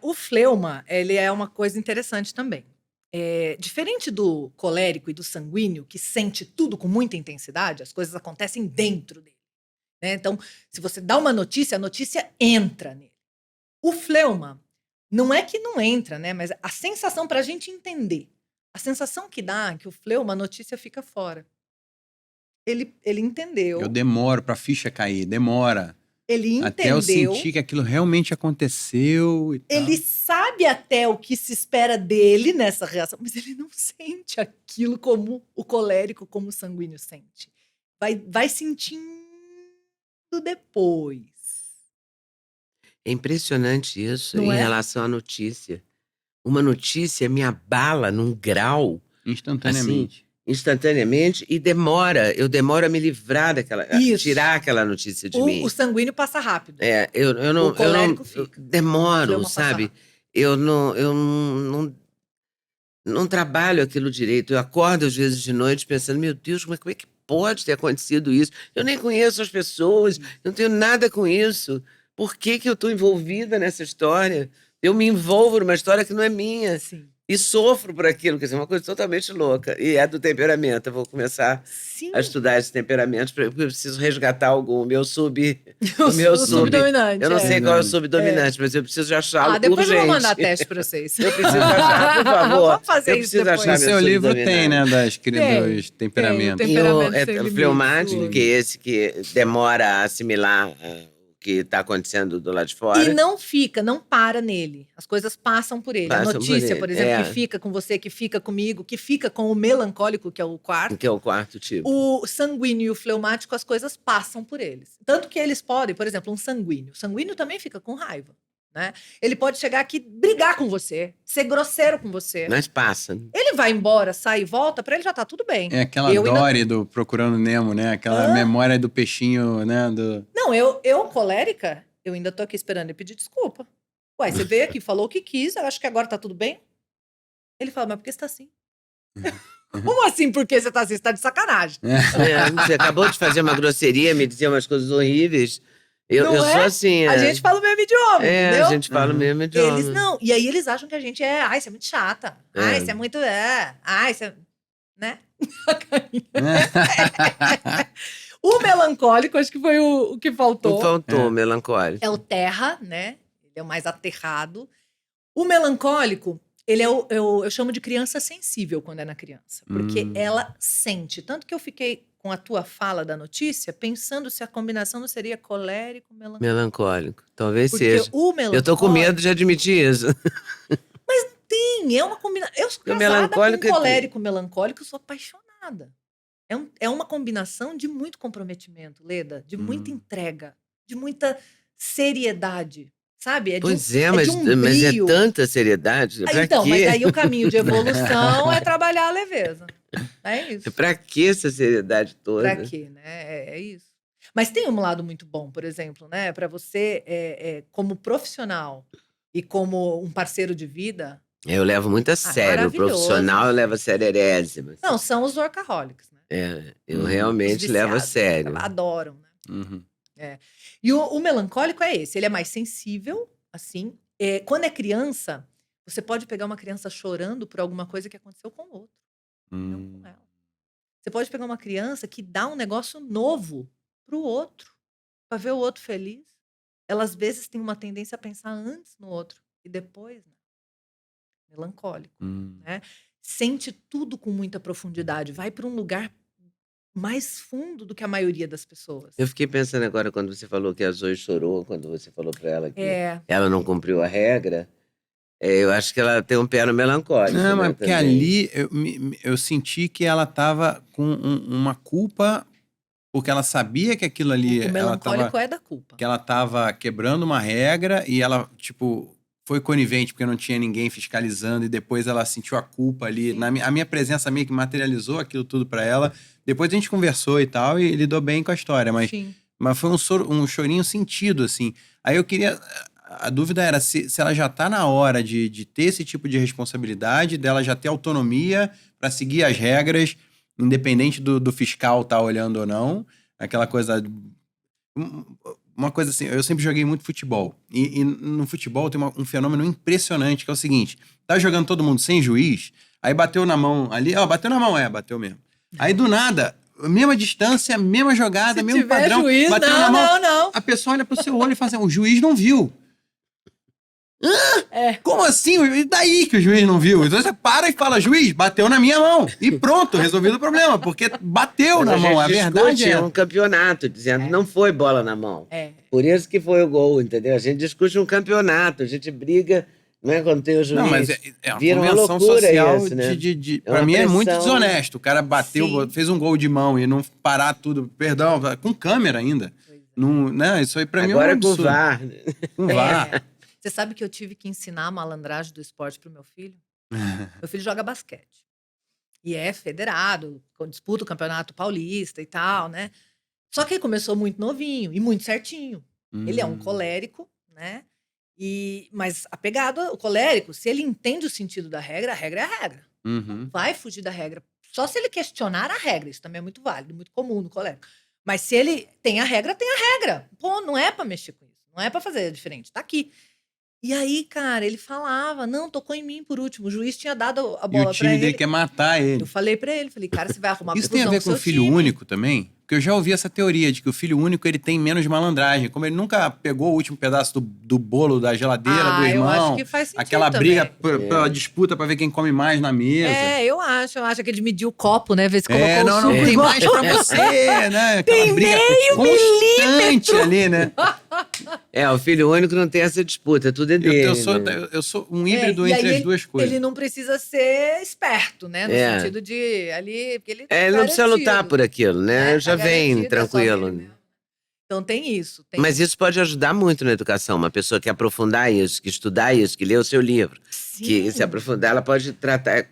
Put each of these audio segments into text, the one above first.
o fleuma, ele é uma coisa interessante também. Diferente do colérico e do sanguíneo, que sente tudo com muita intensidade, as coisas acontecem dentro dele, né? Então, se você dá uma notícia, a notícia entra nele. O fleuma, não é que não entra, né? Mas a sensação, para a gente entender, a sensação que dá é que o fleuma, a notícia fica fora. Ele Eu entendeu, demoro pra ficha cair, demora. ele Até eu entendeu, sentir que aquilo realmente aconteceu e tal. ele sabe até o que se espera dele nessa reação, mas ele não sente aquilo como o colérico, como o sanguíneo sente. Vai sentindo depois. É impressionante isso Não em é? relação à notícia. Uma notícia me abala num grau, assim, Instantaneamente. instantaneamente, e eu demoro a me livrar daquela, Isso. tirar aquela notícia de mim. O sanguíneo passa rápido. Eu não, O colérico fica. O demoro, fleuma passa sabe? rápido. Eu não trabalho aquilo direito. Eu acordo às vezes de noite pensando, meu Deus, como é que pode ter acontecido isso? Eu nem conheço as pessoas, não tenho nada com isso. Por que que eu estou envolvida nessa história? Eu me envolvo numa história que não é minha. Sim. E sofro por aquilo, quer dizer, uma coisa totalmente louca. E é do temperamento. Eu vou começar Sim. a estudar esses temperamentos, porque eu preciso resgatar algum. O meu O Eu subdominante. não sei qual é o subdominante, mas eu preciso achá-lo Depois eu vou urgente. mandar teste para vocês. Eu preciso achar, por favor. Vamos fazer Eu isso preciso depois. achar No meu seu livro subdominante. tem, né, dos Tem temperamentos. o E Temperamento sem o limites, fleumático, o- que é esse que demora a assimilar o que está acontecendo do lado de fora. E não para nele. As coisas passam por ele. A Passam por notícia, ele, por exemplo, é. que fica com você, que fica comigo, que fica com o melancólico, que é o quarto. Que é o quarto tipo. O sanguíneo e o fleumático, as coisas passam por eles. Tanto que eles podem, por exemplo, um sanguíneo. O sanguíneo também fica com raiva, né? Ele pode chegar aqui, brigar com você, ser grosseiro com você. Mas passa. Ele vai embora, sai e volta, pra ele já tá tudo bem. É aquela Eu ainda- Dory do Procurando Nemo, né? Aquela memória do peixinho, né? Não, eu colérica, eu ainda tô aqui esperando ele pedir desculpa. Uai, você veio aqui, falou o que quis, eu acho que agora tá tudo bem. Ele fala, mas por que você tá assim? Como assim, por que você tá assim? Você tá de sacanagem. Você acabou de fazer uma grosseria, me dizer umas coisas horríveis. Eu Não sou assim. A gente fala o mesmo idioma, entendeu? A gente fala o mesmo idioma. Eles não. E aí eles acham que a gente você é muito chata. Você é muito. Você. Né? O melancólico, acho que foi o que faltou. Faltou, melancólico. É o terra, né? Ele é o mais aterrado. O melancólico, ele eu chamo de criança sensível quando é na criança. Porque ela sente. Tanto que eu fiquei com a tua fala da notícia, pensando se a combinação não seria colérico, melancólico. Melancólico. Talvez Porque seja. o melancólico... Eu tô com medo de admitir isso. Sim, é uma combinação. Eu sou Porque o casada melancólico com é um colérico melancólico, eu sou apaixonada. É uma combinação de muito comprometimento, Leda, de muita entrega, de muita seriedade, sabe? Pois mas mas é tanta seriedade. Pra então, quê? mas aí o caminho de evolução é trabalhar a leveza. É isso. Pra que essa seriedade toda? Pra quê, né? É isso. Mas tem um lado muito bom, por exemplo, né? Para você, como profissional e como um parceiro de vida. Eu levo muito a sério. O profissional eu levo a sererésima. Não, são os workaholics, né? Eu realmente levo a sério. Adoram, né? Uhum. E o melancólico é esse, ele é mais sensível, assim. Quando é criança, você pode pegar uma criança chorando por alguma coisa que aconteceu com o outro, não com ela. Você pode pegar uma criança que dá um negócio novo pro outro, para ver o outro feliz. Ela, às vezes, tem uma tendência a pensar antes no outro e depois, né? Melancólico, né? Sente tudo com muita profundidade, vai para um lugar mais fundo do que a maioria das pessoas. Eu fiquei pensando agora quando você falou que a Zoe chorou, quando você falou para ela que ela não cumpriu a regra. Eu acho que ela tem um pé no melancólico. Não, né, mas porque também. ali eu senti que ela tava com uma culpa, porque ela sabia que aquilo ali... O melancólico é da culpa. Que ela tava quebrando uma regra e ela, tipo, foi conivente porque não tinha ninguém fiscalizando e depois ela sentiu a culpa ali. A minha presença meio que materializou aquilo tudo pra ela. Depois a gente conversou e tal e lidou bem com a história, mas foi um chorinho sentido, assim. Aí eu queria... A dúvida era se ela já tá na hora de ter esse tipo de responsabilidade, dela já ter autonomia para seguir as regras, independente do fiscal estar olhando ou não. Aquela coisa... uma coisa assim, eu sempre joguei muito futebol. E no futebol tem um fenômeno impressionante, que é o seguinte: tá jogando todo mundo sem juiz, aí bateu na mão ali, bateu na mão, bateu mesmo. Aí do nada, mesma distância, mesma jogada, Se mesmo tiver padrão, juiz, bateu não, na mão. não. A pessoa olha pro seu olho e fala assim: o juiz não viu. Como assim? E daí que o juiz não viu? Então você para e fala: juiz, bateu na minha mão. E pronto, resolvido o problema, porque bateu Mas na mão. A gente verdade discute é. um campeonato, dizendo não foi bola na mão. Por isso que foi o gol, entendeu? A gente discute um campeonato, a gente briga, não é quando tem o juiz. Não, mas é uma Vira uma convenção loucura social isso, né? pra uma mim é muito pressão. desonesto. O cara bateu, Sim. fez um gol de mão e não parar tudo, perdão, com câmera ainda. Não, né? Isso aí pra mim é um Agora com absurdo. VAR. Com VAR. Você sabe que eu tive que ensinar a malandragem do esporte pro meu filho? Meu filho joga basquete. E é federado, disputa o campeonato paulista e tal, né? Só que ele começou muito novinho e muito certinho. Ele é um colérico, né? Mas apegado ao colérico, se ele entende o sentido da regra, a regra é a regra. Não vai fugir da regra. Só se ele questionar a regra. Isso também é muito válido, muito comum no colérico. Mas se ele tem a regra, tem a regra. Pô, não é pra mexer com isso. Não é pra fazer diferente. Tá aqui. E aí, cara, ele falava, não, tocou em mim por último. O juiz tinha dado a E bola o pra time dele ele. quer matar ele. Eu falei pra ele, cara, você vai arrumar Isso confusão tem a ver com o seu filho time. único também? Porque eu já ouvi essa teoria de que o filho único ele tem menos malandragem. Como ele nunca pegou o último pedaço do bolo da geladeira do irmão. Eu acho que faz sentido aquela também. briga pela disputa pra ver quem come mais na mesa. Eu acho que ele mediu o copo, né? Ver se colocou o não, suco tem igual. mais pra você, né? Aquela Tem briga constante ali, né? O filho único não tem essa disputa, tudo é dele. Eu sou um híbrido E entre aí as duas coisas. Ele não precisa ser esperto, né? No sentido de ali, porque ele Ele não precisa lutar por aquilo, né? Já vem tranquilo. Então tem isso. Mas isso pode ajudar muito na educação. Uma pessoa que aprofundar isso, que estudar isso, que lê o seu livro, que se aprofundar, ela pode tratar,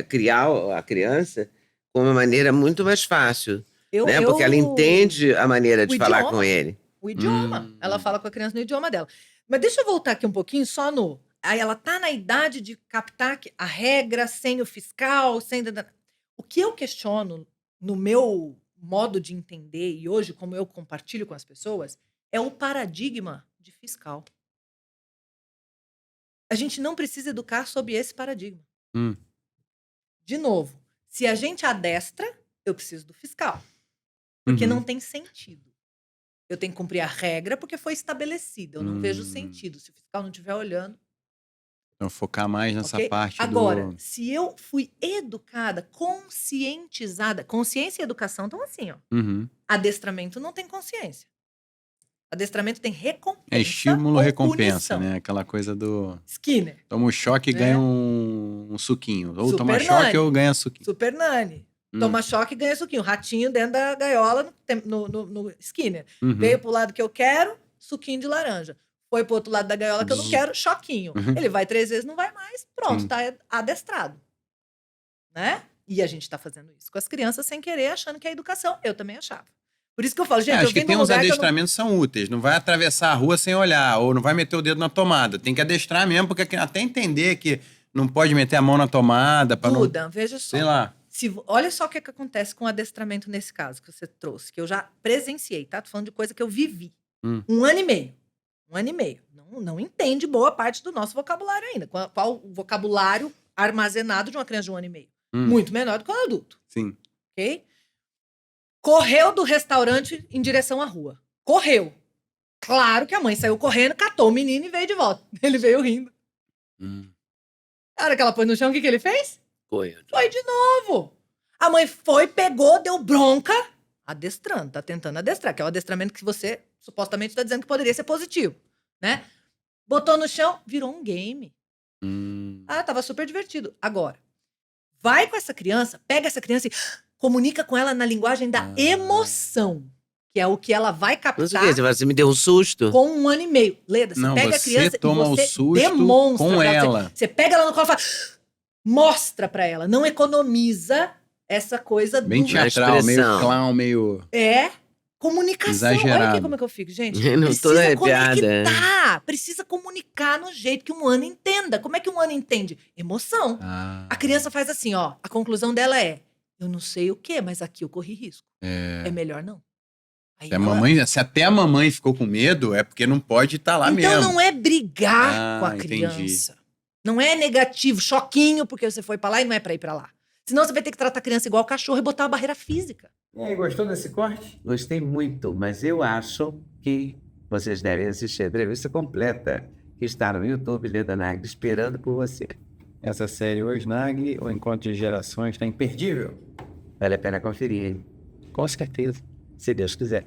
criar a criança com uma maneira muito mais fácil. Né? Porque ela entende a maneira de falar com ele. O idioma. Ela fala com a criança no idioma dela. Mas deixa eu voltar aqui um pouquinho só no... Aí ela tá na idade de captar a regra sem o fiscal, sem... O que eu questiono no meu modo de entender e hoje, como eu compartilho com as pessoas, é o paradigma de fiscal. A gente não precisa educar sob esse paradigma. De novo, se a gente adestra, eu preciso do fiscal. Porque não tem sentido. Eu tenho que cumprir a regra porque foi estabelecida. Eu não vejo sentido. Se o fiscal não estiver olhando... Então, focar mais nessa parte Agora, se eu fui educada, conscientizada... Consciência e educação estão assim, ó. Adestramento não tem consciência. Adestramento tem recompensa. É estímulo, recompensa, punição. né? Aquela coisa do... Skinner. Toma um choque e ganha um suquinho. Ou Super toma choque Nani. ou ganha suquinho. Super Nani. Toma choque e ganha suquinho. Ratinho dentro da gaiola no Skinner. Veio pro lado que eu quero, suquinho de laranja. Foi pro outro lado da gaiola que eu não quero, choquinho. Ele vai 3 vezes, não vai mais. Pronto, tá adestrado. Né? E a gente tá fazendo isso com as crianças sem querer, achando que é educação. Eu também achava. Por isso que eu falo, gente, acho que tem uns adestramentos que são úteis. Não vai atravessar a rua sem olhar, ou não vai meter o dedo na tomada. Tem que adestrar mesmo, porque até entender que não pode meter a mão na tomada. Duda, veja só. Sei lá. Olha só o que acontece com o adestramento nesse caso que você trouxe, que eu já presenciei, tá? Tô falando de coisa que eu vivi. 1 ano e meio. 1 ano e meio. Não entende boa parte do nosso vocabulário ainda. Qual o vocabulário armazenado de uma criança de 1 ano e meio? Muito menor do que um adulto. Sim. Ok? Correu do restaurante em direção à rua. Correu. Claro que a mãe saiu correndo, catou o menino e veio de volta. Ele veio rindo. A hora que ela pôs no chão, o que ele fez? Foi de novo. A mãe foi, pegou, deu bronca, adestrando, tá tentando adestrar, que é o adestramento que você supostamente está dizendo que poderia ser positivo, né? Botou no chão, virou um game. Tava super divertido. Agora, vai com essa criança, pega essa criança e comunica com ela na linguagem da emoção, que é o que ela vai captar. Você me deu um susto? Com 1 ano e meio. Leda, você pega a criança toma e você o susto demonstra com ela. Você pega ela no colo e fala... Mostra pra ela, não economiza essa coisa bem teatral, meio clown, meio... comunicação. Exagerado. Olha aqui como é que eu fico, gente. Não tô arrepiada. Precisa comunicar no jeito que um ano entenda. Como é que um ano entende? Emoção. A criança faz assim, ó. A conclusão dela é, eu não sei o quê, mas aqui eu corri risco. É melhor não. Aí Se até a mamãe ficou com medo, é porque não pode estar lá então mesmo. não é brigar com a entendi. criança. Não é negativo, choquinho, porque você foi pra lá e não é pra ir pra lá. Senão você vai ter que tratar a criança igual cachorro e botar uma barreira física. E aí, gostou desse corte? Gostei muito, mas eu acho que vocês devem assistir a entrevista completa, que está no YouTube, Leda Nagli, esperando por você. Essa série hoje, Nagli, o Encontro de Gerações, tá imperdível. Vale a pena conferir, hein? Com certeza. Se Deus quiser.